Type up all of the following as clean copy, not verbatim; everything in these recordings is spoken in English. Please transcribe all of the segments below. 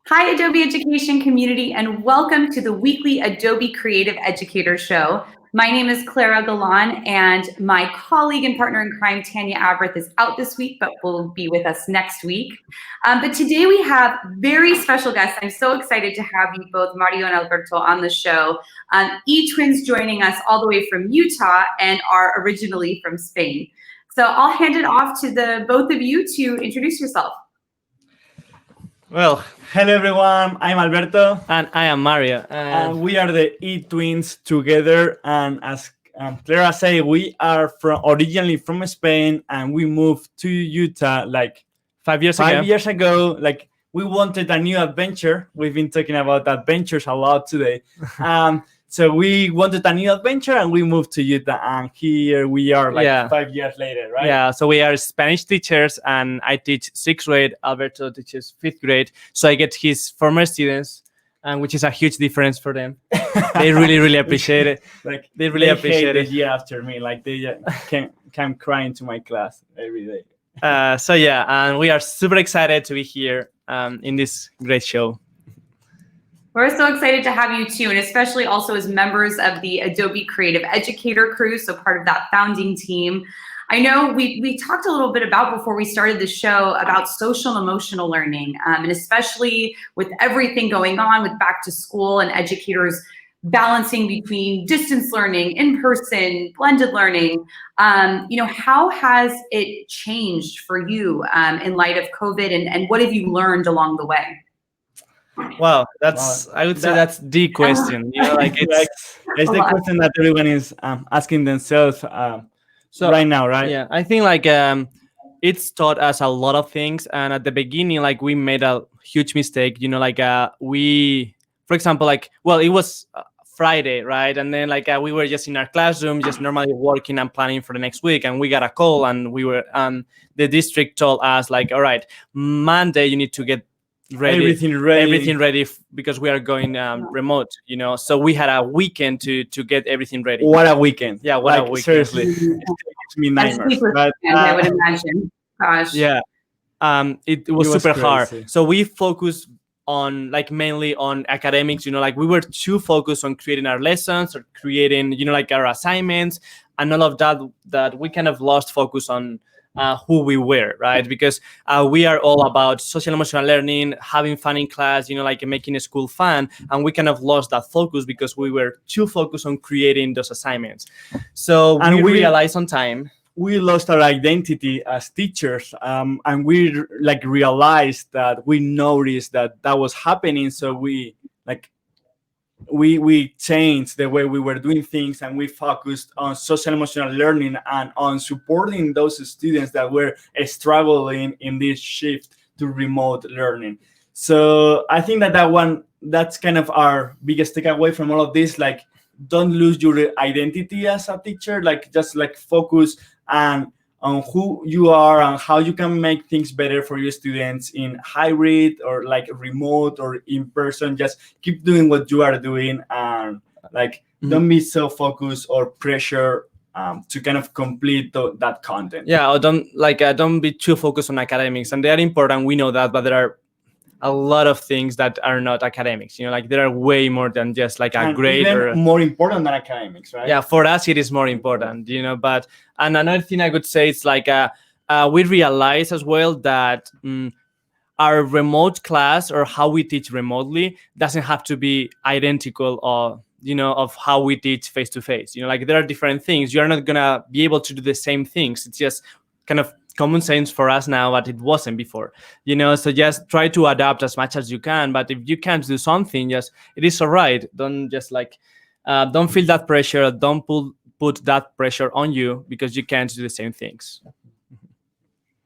Hi, Adobe Education community, and welcome to the weekly Adobe Creative Educator Show. My name is Clara Galán, and my colleague and partner in crime, Tanya Abrith, is out this week, but will be with us next week. But today we have very special guests. I'm so excited to have you both, Mario and Alberto, on the show. E-twins joining us all the way from Utah and are originally from Spain. So I'll hand it off to the both of you to introduce yourself. Well, hello everyone, I'm Alberto. And I am Mario. And we are the E-twins together. And as Clara said, we are originally from Spain and we moved to Utah like 5 years ago. Like we wanted a new adventure. We've been talking about adventures a lot today. So we wanted a new adventure and we moved to Utah, and here we are 5 years later, right? Yeah, so we are Spanish teachers and I teach 6th grade, Alberto teaches 5th grade. So I get his former students, which is a huge difference for them. They really appreciate it. Like they really appreciate it. The year after me, like they come crying to my class every day. So yeah, and we are super excited to be here in this great show. We're so excited to have you too, and especially also as members of the Adobe Creative Educator crew, so part of that founding team. I know we talked a little bit about before we started the show about social and emotional learning, and especially with everything going on with back to school and educators balancing between distance learning, in-person, blended learning. How has it changed for you in light of COVID, and what have you learned along the way? Wow, I would say that's the question. It's the question that everyone is asking themselves right now, right? Yeah, I think it's taught us a lot of things, and at the beginning, we made a huge mistake. For example, it was Friday, right? And then we were just in our classroom, just normally working and planning for the next week, and we got a call, and we were the district told us all right, Monday you need to get everything ready because we are going remote, so we had a weekend to get everything ready. What a weekend. Yeah, what a weekend. Seriously. It gives me nightmares, but I would imagine. Gosh. Yeah. It was super crazy. hard, so we focused on mainly on academics. We were too focused on creating our lessons or creating our assignments, and all of that we kind of lost focus on who we were, right? Because we are all about social emotional learning, having fun in class, making a school fun, and we kind of lost that focus because we were too focused on creating those assignments. So we realized on time we lost our identity as teachers, and we realized that we noticed that was happening. So we changed the way we were doing things, and we focused on social emotional learning and on supporting those students that were struggling in this shift to remote learning. So I think that's kind of our biggest takeaway from all of this. Don't lose your identity as a teacher. Just focus on who you are and how you can make things better for your students in hybrid or remote or in person. Just keep doing what you are doing, and don't be so focused or pressure to kind of complete that content. Yeah, or don't be too focused on academics, and they are important, we know that, but there are a lot of things that are not academics. There are way more than just a grade, or more important than academics, right? Yeah, for us it is more important, but and another thing I would say is we realize as well that our remote class or how we teach remotely doesn't have to be identical or of how we teach face to face. There are different things. You're not gonna be able to do the same things. It's just kind of common sense for us now, but it wasn't before, so just try to adapt as much as you can. But if you can't do something, it is all right. Don't just don't feel that pressure. Don't put that pressure on you because you can't do the same things.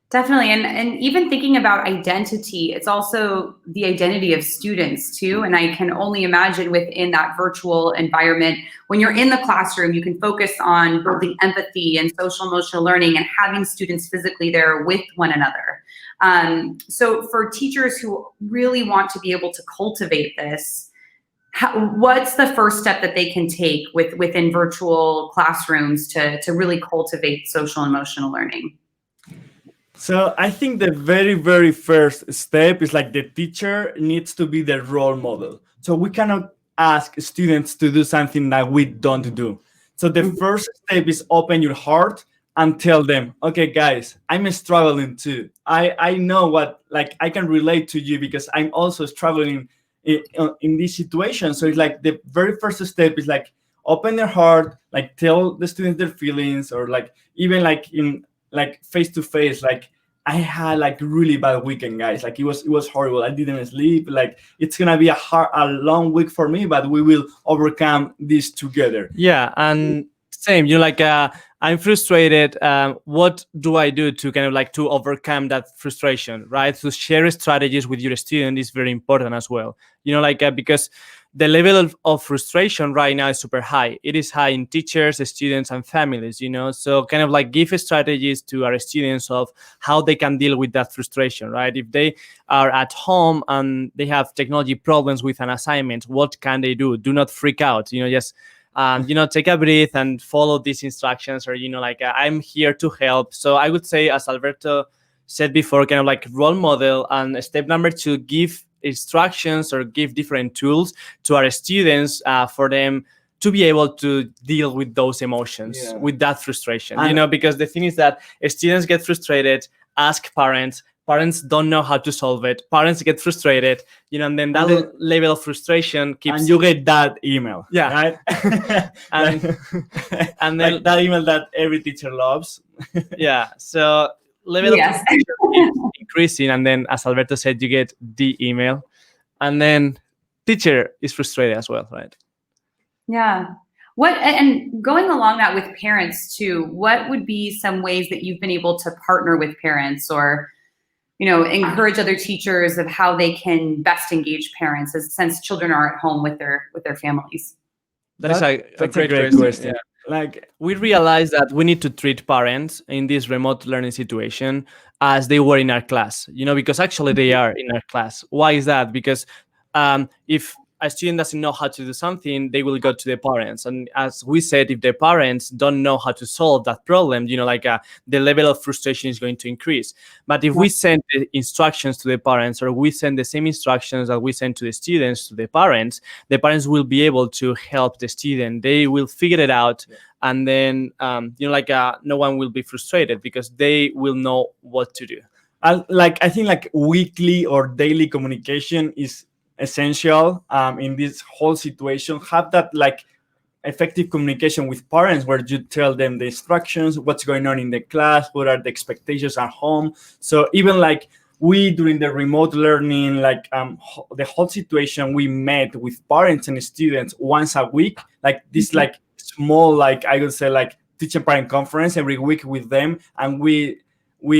Definitely. And even thinking about identity, it's also the identity of students too. And I can only imagine within that virtual environment, when you're in the classroom, you can focus on building empathy and social emotional learning and having students physically there with one another. So for teachers who really want to be able to cultivate this, what's the first step that they can take within virtual classrooms to really cultivate social and emotional learning? So I think the very, very first step is like the teacher needs to be the role model. So we cannot ask students to do something that we don't do. So the first step is open your heart and tell them, okay, guys, I'm struggling too. I know what, like, I can relate to you because I'm also struggling in this situation. So it's like the very first step is like open their heart, like tell the students their feelings, or like even like in like face to face, like I had like really bad weekend, guys. Like it was horrible. I didn't sleep. Like it's gonna be a long week for me, but we will overcome this together. Yeah, and same. Like I'm frustrated. What do I do to kind of like to overcome that frustration? Right. To share strategies with your student is very important as well. Like because the level of frustration right now is super high. It is high in teachers, students, and families. So kind of like give strategies to our students of how they can deal with that frustration. Right. If they are at home and they have technology problems with an assignment, what can they do? Do not freak out. Just take a breath and follow these instructions, or like I'm here to help. So I would say, as Alberto said before, kind of like role model, and step number 2, give instructions or give different tools to our students for them to be able to deal with those emotions, with that frustration. Because the thing is that students get frustrated, ask parents. Parents don't know how to solve it. Parents get frustrated, and then that level of frustration keeps. And you get that email, yeah, right? and then like that email that every teacher loves. Yeah. So level of frustration keeps increasing, and then, as Alberto said, you get the email, and then teacher is frustrated as well, right? Yeah. And going along that with parents too, what would be some ways that you've been able to partner with parents, or encourage other teachers of how they can best engage parents, since children are at home with their families? That's a great question. Yeah. Like we realized that we need to treat parents in this remote learning situation as they were in our class, because actually they are in our class. Why is that? Because if a student doesn't know how to do something, they will go to the parents. And as we said, if the parents don't know how to solve that problem, the level of frustration is going to increase. But if we send the instructions to the parents, or we send the same instructions that we send to the students to the parents will be able to help the student. They will figure it out. And then, no one will be frustrated because they will know what to do. I think like weekly or daily communication is essential in this whole situation. Have that like effective communication with parents, where you tell them the instructions, what's going on in the class, what are the expectations at home. So even like we, during the remote learning, like the whole situation, we met with parents and students once a week, like this like small, like I would say like teacher parent conference every week with them. And we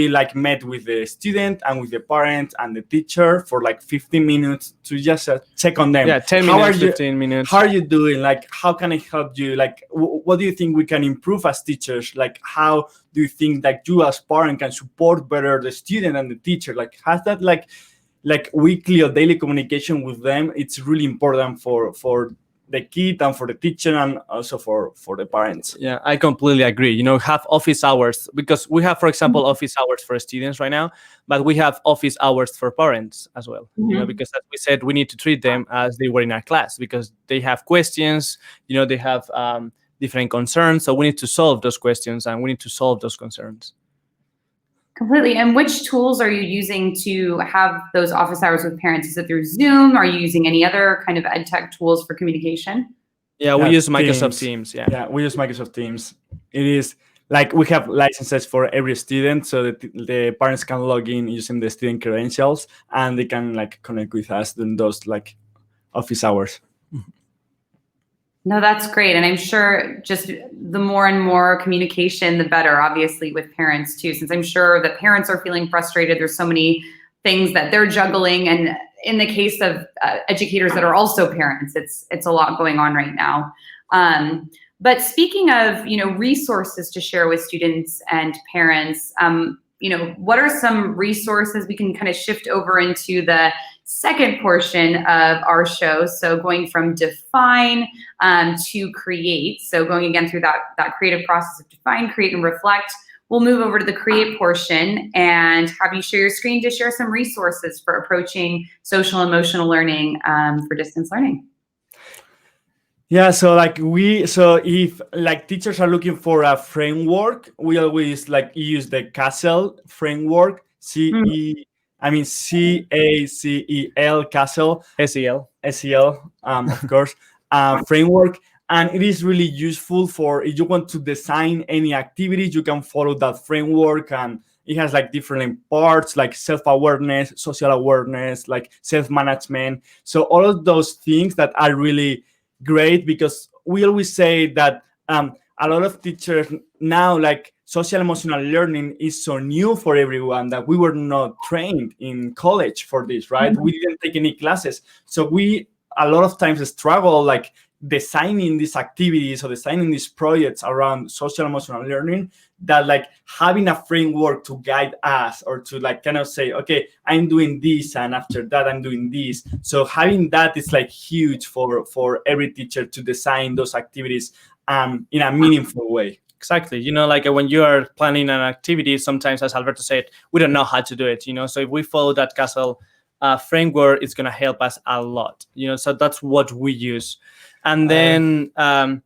like met with the student and with the parent and the teacher for like 15 minutes to just check on them. Yeah, 10 minutes, 15 minutes. How are you doing? Like, how can I help you? Like, what do you think we can improve as teachers? Like, how do you think that you as parent can support better the student and the teacher? Like, has that like weekly or daily communication with them? It's really important for the kid and for the teacher, and also for the parents. Yeah, I completely agree. Have office hours, because we have, for example, office hours for students right now, but we have office hours for parents as well. Because as we said, we need to treat them as they were in our class, because they have questions, they have different concerns. So we need to solve those questions, and we need to solve those concerns. Completely. And which tools are you using to have those office hours with parents? Is it through Zoom? Are you using any other kind of ed tech tools for communication? Yeah, we use Microsoft Teams. Yeah, we use Microsoft Teams. It is like we have licenses for every student, so that the parents can log in using the student credentials, and they can like connect with us during those like office hours. No, that's great. And I'm sure just the more and more communication, the better, obviously, with parents too, since I'm sure that parents are feeling frustrated. There's so many things that they're juggling. And in the case of educators that are also parents, it's a lot going on right now. But speaking of, resources to share with students and parents, what are some resources we can kind of shift over into the second portion of our show? So going from define to create. So going again through that creative process of define, create, and reflect. we'll move over to the create portion and have you share your screen to share some resources for approaching social emotional learning for distance learning. Yeah, so if like teachers are looking for a framework, we always like use the CASEL framework, CACEL, CASEL, SEL, of course, framework. And it is really useful for if you want to design any activities, you can follow that framework. And it has like different parts like self-awareness, social awareness, like self-management. So all of those things that are really great, because we always say that a lot of teachers now, like social emotional learning is so new for everyone that we were not trained in college for this, right? We didn't take any classes. So we a lot of times struggle like designing these activities or designing these projects around social emotional learning, that like having a framework to guide us or to like kind of say, okay, I'm doing this and after that I'm doing this. So having that is like huge for every teacher to design those activities in a meaningful way. Exactly. Like when you are planning an activity, sometimes, as Alberto said, we don't know how to do it, So if we follow that CASEL framework, it's going to help us a lot, So that's what we use. And then, that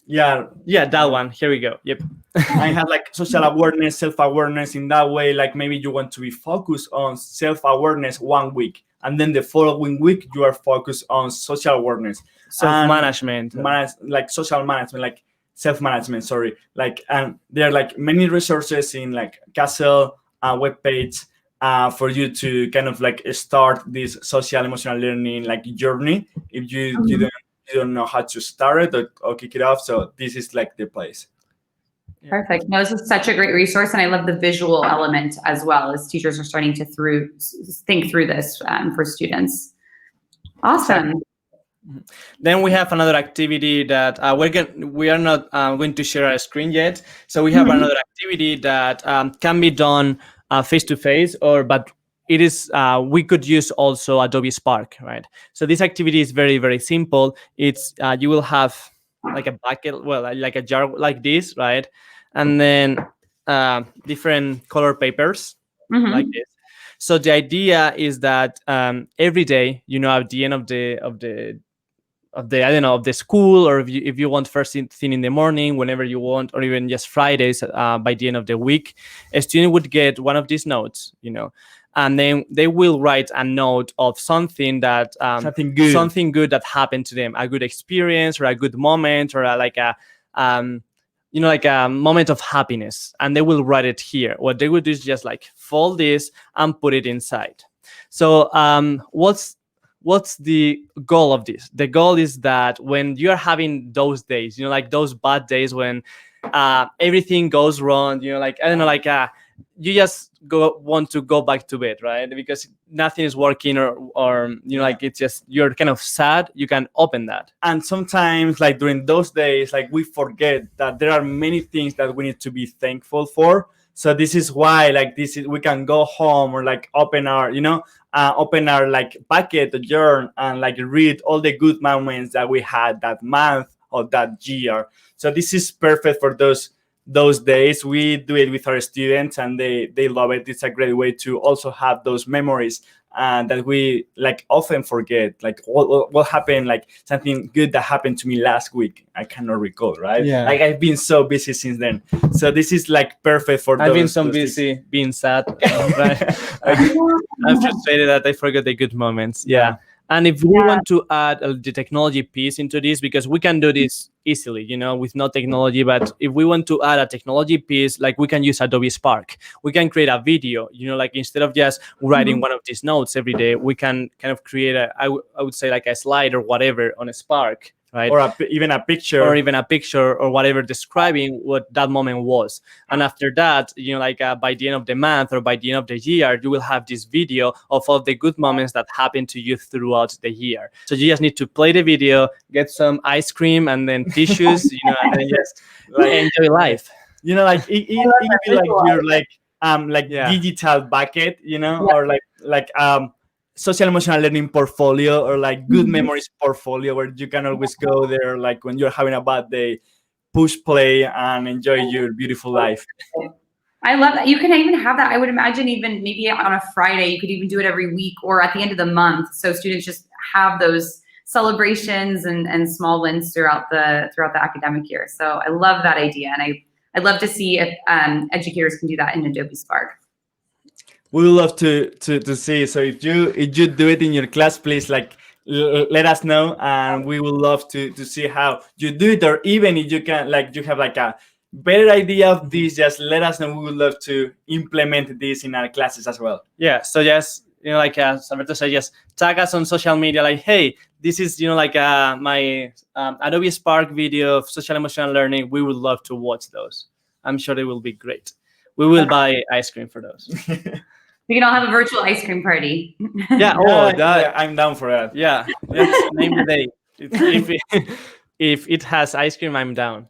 one. Here we go. Yep. I have like social awareness, self-awareness in that way. Like maybe you want to be focused on self-awareness 1 week, and then the following week you are focused on social awareness, self-management, like social management, like self-management. Sorry, like and there are like many resources in like CASEL webpage for you to kind of like start this social emotional learning like journey if you don't know how to start it or kick it off. So this is like the place. Perfect. No, this is such a great resource, and I love the visual element as well as teachers are starting to think through this for students. Awesome. Then we have another activity that we are not going to share our screen yet. So we have another activity that can be done face to face, but it is we could use also Adobe Spark, right? So this activity is very, very simple. It's you will have like a bucket, like a jar like this, right? And then different color papers like this. So the idea is that every day, at the end of the I don't know, of the school, or if you want first thing in the morning, whenever you want, or even just Fridays by the end of the week, a student would get one of these notes, and then they will write a note of something that something good that happened to them, a good experience or a good moment or like a moment of happiness, and they will write it here. What they would do is just like fold this and put it inside. So what's the goal of this? The goal is that when you're having those days, like those bad days when everything goes wrong, like, I don't know, like you just want to go back to bed, right? Because nothing is working or like it's just, you're kind of sad, you can open that. And sometimes like during those days, like we forget that there are many things that we need to be thankful for. So this is why like we can go home or like open our like bucket, the journal, and like read all the good moments that we had that month or that year. So this is perfect for those days. We do it with our students and they love it. It's a great way to also have those memories that we like often forget, like what happened, like something good that happened to me last week. I cannot recall, right? Yeah. Like I've been so busy since then. So this is like perfect for I've been so busy being sad, right? I'm frustrated that I forgot the good moments. Yeah. And if we want to add the technology piece into this, because we can do this easily, with no technology, but if we want to add a technology piece, like we can use Adobe Spark. We can create a video, like instead of just writing one of these notes every day, we can kind of create I would say like a slide or whatever on a Spark, right? Or even a picture or whatever, describing what that moment was. And after that, like by the end of the month or by the end of the year, you will have this video of all the good moments that happened to you throughout the year. So you just need to play the video, get some ice cream and then tissues, and then just like, enjoy life. Like it could be like your digital bucket, or like social emotional learning portfolio, or like good memories portfolio, where you can always go there, like when you're having a bad day, push play and enjoy your beautiful life. I love that. You can even have that. I would imagine even maybe on a Friday, you could even do it every week or at the end of the month. So students just have those celebrations and small wins throughout the academic year. So I love that idea. And I'd love to see if educators can do that in Adobe Spark. We would love to see. So if you do it in your class, please let us know, and we would love to see how you do it. Or even if you can you have a better idea of this, just let us know. We would love to implement this in our classes as well. Yeah. So just like as Alberto said, just tag us on social media. Like, hey, this is my Adobe Spark video of social emotional learning. We would love to watch those. I'm sure they will be great. We will buy ice cream for those. We can all have a virtual ice cream party. Yeah. I'm down for that. Yeah. Let's name the day. If it has ice cream, I'm down.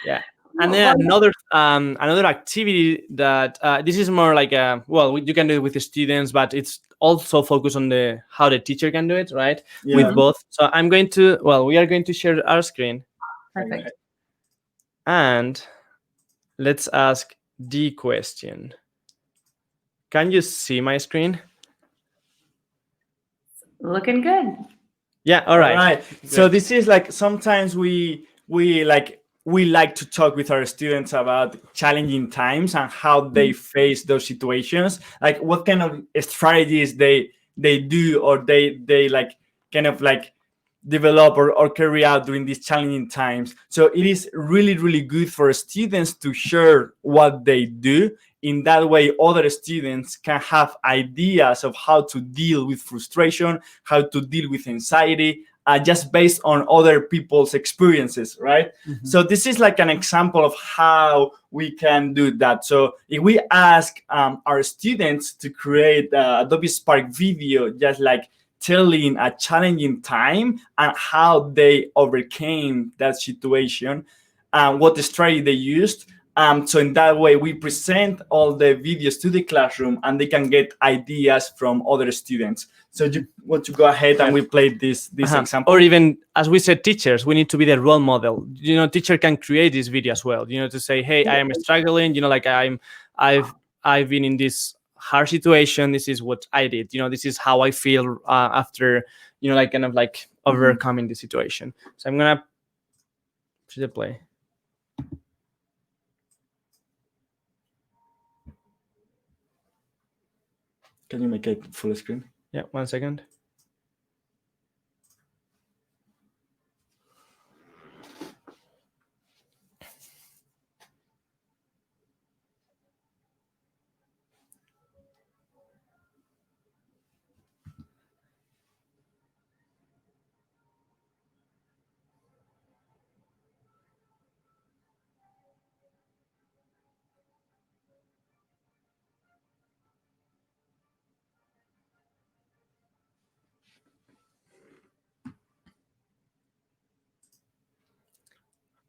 Yeah. And then another activity that this is more like you can do it with the students, but it's also focused on how the teacher can do it, right? Yeah. With both. So we are going to share our screen. Perfect. And let's ask the question. Can you see my screen? Looking good. Yeah. All right. All right. So this is sometimes we like to talk with our students about challenging times and how they face those situations. Like what kind of strategies they do or they develop or carry out during these challenging times. So it is really, really good for students to share what they do. In that way, other students can have ideas of how to deal with frustration, how to deal with anxiety, just based on other people's experiences, right? Mm-hmm. So this is an example of how we can do that. So if we ask our students to create Adobe Spark video, just telling a challenging time and how they overcame that situation and what the strategy they used. So in that way, we present all the videos to the classroom and they can get ideas from other students. So you want to go ahead and we play this example? Or even, as we said, teachers, we need to be the role model. Teacher can create this video as well, to say, hey, I am struggling, I've been in this hard situation. This is what I did. This is how I feel after, overcoming the situation. So I'm going to press the play. Can you make it full screen? Yeah, 1 second.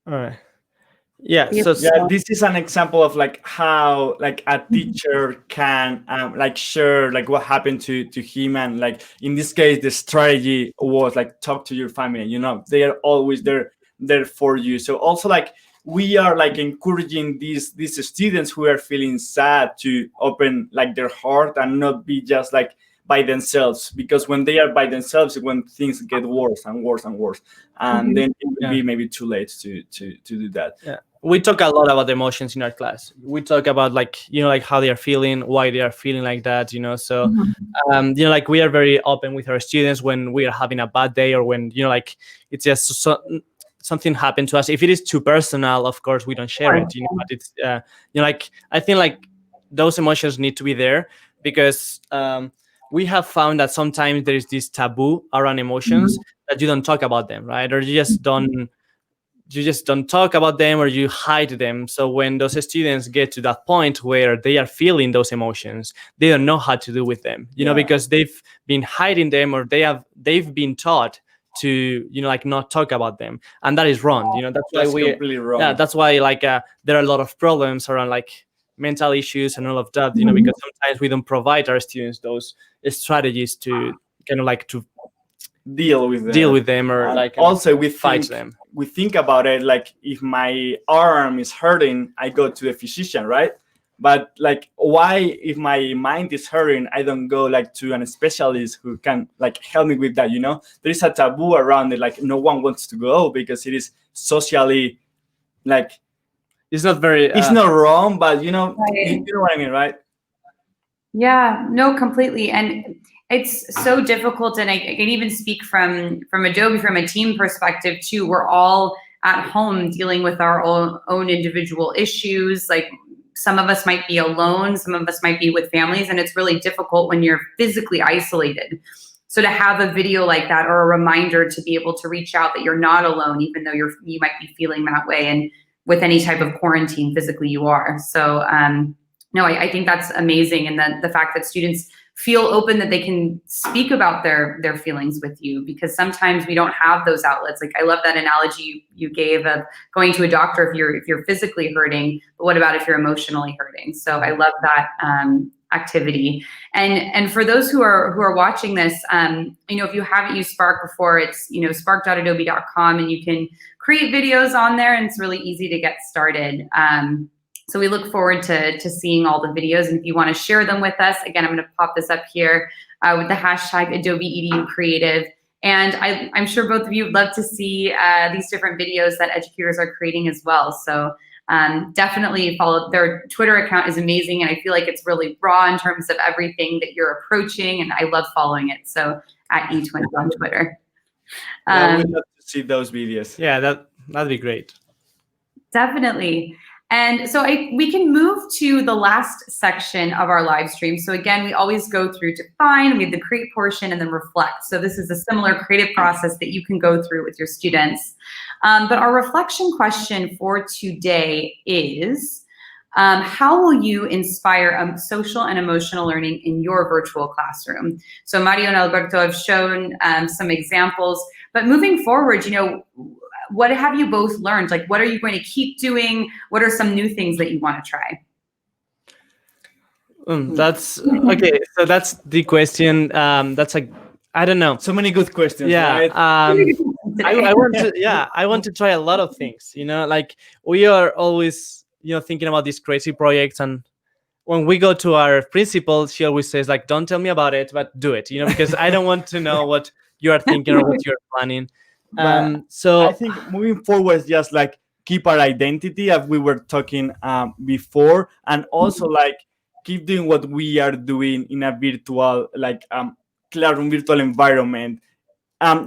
All right. Yeah. So this is an example of how a teacher can share what happened to him, and in this case the strategy was talk to your family. They are always there for you. So also we are encouraging these students who are feeling sad to open their heart and not be just by themselves, because when they are by themselves, when things get worse and worse and worse, and then it will be maybe too late to do that. Yeah, we talk a lot about emotions in our class. We talk about how they are feeling, why they are feeling like that. So we are very open with our students when we are having a bad day or when it's just something happened to us. If it is too personal, of course we don't share it. But it's I think those emotions need to be there, because we have found that sometimes there is this taboo around emotions that you don't talk about them, right? Or you just don't talk about them, or you hide them. So when those students get to that point where they are feeling those emotions, they don't know how to do with them, because they've been hiding them, or they've been taught to not talk about them, and that is wrong. That's why completely wrong. Yeah, that's why there are a lot of problems around mental issues and all of that, because sometimes we don't provide our students those strategies to kind of to deal with them, or also we fight think them. we think about it, like if my arm is hurting, I go to a physician, right? But like, why, if my mind is hurting, I don't go like to a specialist who can like help me with that? You know, there is a taboo around it. Like no one wants to go because it is socially like It's not very. it's not wrong, but you know, Right. you know what I mean, right? Yeah, no, completely. And it's so difficult. And I can even speak from Adobe, from a team perspective too. We're all at home dealing with our own individual issues. Like some of us might be alone, some of us might be with families, and it's really difficult when you're physically isolated. So to have a video like that, or a reminder to be able to reach out that you're not alone, even though you might be feeling that way, and with any type of quarantine, physically you are. So no, I think that's amazing. And the fact that students feel open, that they can speak about their feelings with you, because sometimes we don't have those outlets. Like I love that analogy you gave of going to a doctor if you're physically hurting, but what about if you're emotionally hurting? So I love that activity. And for those who are watching this, you know, if you haven't used Spark before, it's, you know, spark.adobe.com, and you can create videos on there, and it's really easy to get started. So we look forward to seeing all the videos. And if you want to share them with us, again, I'm going to pop this up here with the hashtag Adobe Edu Creative. And I'm sure both of you would love to see these different videos that educators are creating as well. So definitely follow their Twitter account. Is amazing, and I feel like it's really raw in terms of everything that you're approaching, and I love following it. So at eTwins on Twitter. Yeah, we'd love to see those videos. Yeah, that'd be great. Definitely. And so we can move to the last section of our live stream. So again, we always go through define, we have the create portion, and then reflect. So this is a similar creative process that you can go through with your students. But our reflection question for today is, how will you inspire social and emotional learning in your virtual classroom? So Mario and Alberto have shown some examples, but moving forward, you know, what have you both learned? Like, what are you going to keep doing? What are some new things that you want to try? That's okay. So that's the question. That's like, I don't know. So many good questions. Yeah. Right? I want to. Yeah, I want to try a lot of things. You know, like we are always, you know, thinking about these crazy projects, and when we go to our principal, she always says like, "Don't tell me about it, but do it." You know, because I don't want to know what you are thinking or what you're planning. So I think moving forward, just like keep our identity, as we were talking before, and also like keep doing what we are doing in a virtual, like classroom virtual environment.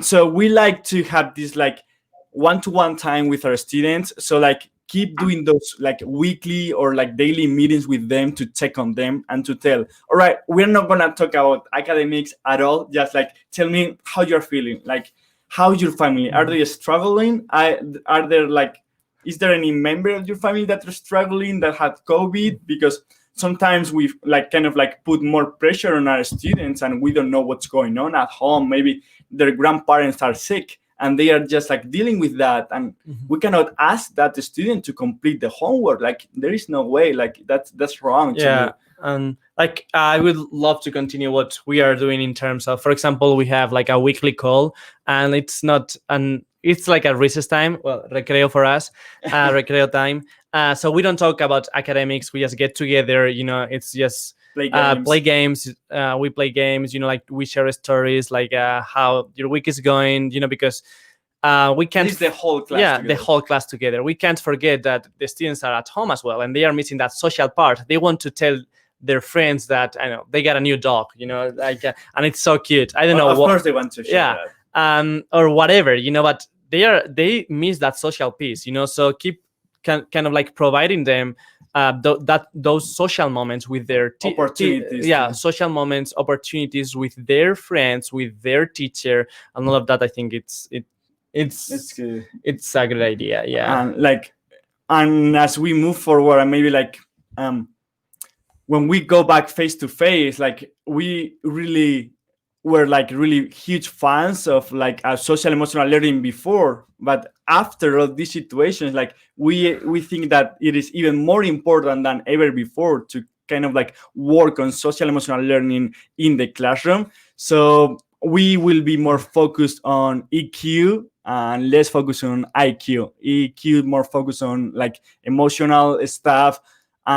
So we like to have this like one-to-one time with our students. So like keep doing those like weekly or like daily meetings with them to check on them and to tell, all right, we're not gonna talk about academics at all. Just like tell me how you're feeling, like how's your family? Are they struggling? Are there like, is there any member of your family that are struggling that had COVID? Because sometimes we like kind of like put more pressure on our students, and we don't know what's going on at home. Maybe their grandparents are sick and they are just like dealing with that, and we cannot ask that student to complete the homework. Like there is no way. Like that's wrong to yeah. me. And like I would love to continue what we are doing in terms of, for example, we have like a weekly call, and it's like a recess time, well, recreo for us, recreo time. So we don't talk about academics. We just get together. You know, it's just Play games. play games. We play games. You know, like we share stories, like how your week is going. You know, because we can't. This is the whole class. Yeah, together. the whole class together. We can't forget that the students are at home as well, and they are missing that social part. They want to tell their friends that, I know, they got a new dog, you know, like, and it's so cute. I don't know. Of course they want to share that. Or whatever, you know, but they miss that social piece, you know. So keep kind of like providing them those social moments with their opportunities. Social moments, opportunities with their friends, with their teacher, and all of that. I think it's good. It's a good idea. Yeah. And as we move forward, and maybe like when we go back face to face, like we really were like really huge fans of like social emotional learning before, but after all these situations, like we think that it is even more important than ever before to kind of like work on social emotional learning in the classroom. So we will be more focused on EQ and less focused on IQ. EQ more focused on like emotional stuff,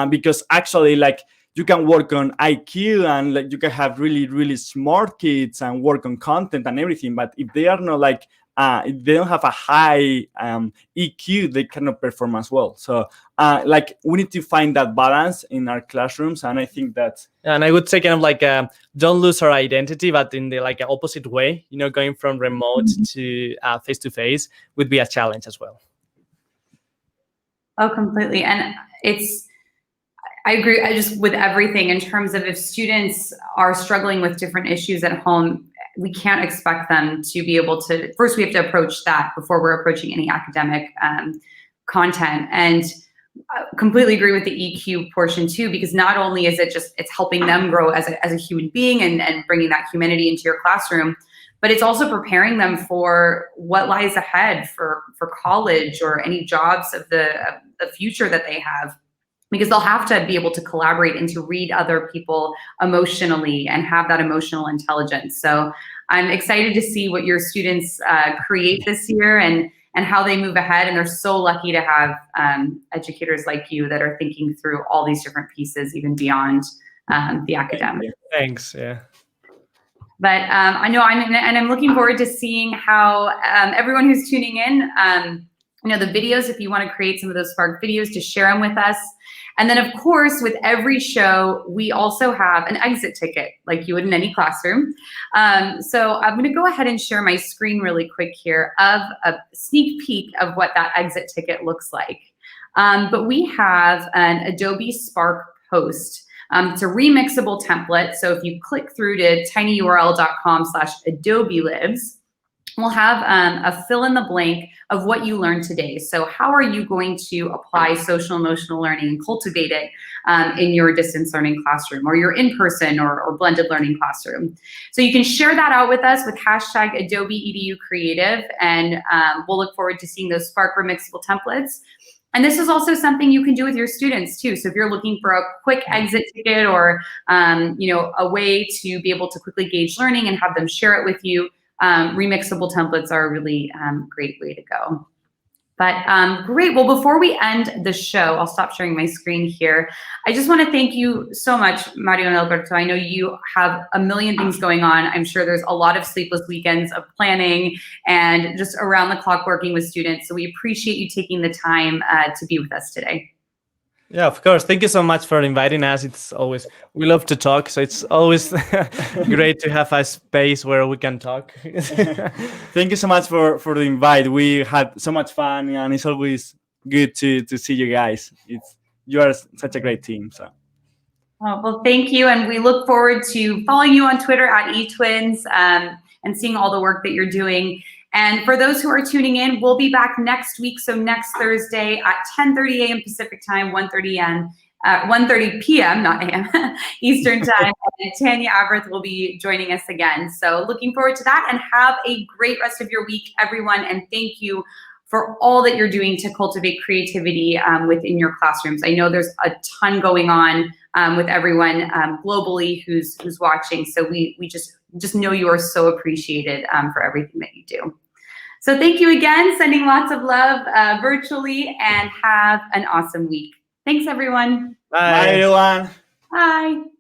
because actually like you can work on IQ and like you can have really, really smart kids and work on content and everything. But if they are not like, if they don't have a high EQ, they cannot perform as well. So like we need to find that balance in our classrooms. And I think that, and I would say kind of like don't lose our identity, but in the like opposite way, you know, going from remote to face-to-face would be a challenge as well. Oh, completely. And I agree. I just with everything in terms of if students are struggling with different issues at home, we can't expect them to be able to, first we have to approach that before we're approaching any academic content. And I completely agree with the EQ portion too, because not only is it just, it's helping them grow as a human being and bringing that humanity into your classroom, but it's also preparing them for what lies ahead for college or any jobs of the future that they have. Because they'll have to be able to collaborate and to read other people emotionally and have that emotional intelligence. So I'm excited to see what your students create this year and how they move ahead. And they're so lucky to have educators like you that are thinking through all these different pieces, even beyond the academic. Thanks. Yeah. But I know I'm looking forward to seeing how everyone who's tuning in, you know, the videos, if you want to create some of those Spark videos, to share them with us. And then, of course, with every show, we also have an exit ticket, like you would in any classroom. So I'm going to go ahead and share my screen really quick here of a sneak peek of what that exit ticket looks like. But we have an Adobe Spark post. It's a remixable template. So if you click through to tinyurl.com/AdobeLibs, we'll have a fill in the blank of what you learned today. So how are you going to apply social emotional learning and cultivate it in your distance learning classroom or your in-person or blended learning classroom? So you can share that out with us with hashtag Adobe Edu Creative, and we'll look forward to seeing those Spark remixable templates. And this is also something you can do with your students too. So if you're looking for a quick exit ticket or you know, a way to be able to quickly gauge learning and have them share it with you, remixable templates are a really great way to go. But great. Well, before we end the show, I'll stop sharing my screen here. I just want to thank you so much, Mario and Alberto. I know you have a million things going on. I'm sure there's a lot of sleepless weekends of planning and just around the clock working with students. So we appreciate you taking the time to be with us today. Yeah, of course. Thank you so much for inviting us. It's always, we love to talk. So it's always great to have a space where we can talk. Thank you so much for the invite. We had so much fun, and it's always good to see you guys. You are such a great team. So. Oh, well, thank you. And we look forward to following you on Twitter at eTwins and seeing all the work that you're doing. And for those who are tuning in, we'll be back next week. So next Thursday at 10:30 a.m. Pacific time, 1:30 p.m., not a.m. Eastern time. And Tanya Averth will be joining us again. So looking forward to that, and have a great rest of your week, everyone. And thank you for all that you're doing to cultivate creativity within your classrooms. I know there's a ton going on with everyone globally who's watching. So we just know you are so appreciated for everything that you do. So thank you again, sending lots of love virtually, and have an awesome week. Thanks, everyone. Bye everyone. Bye.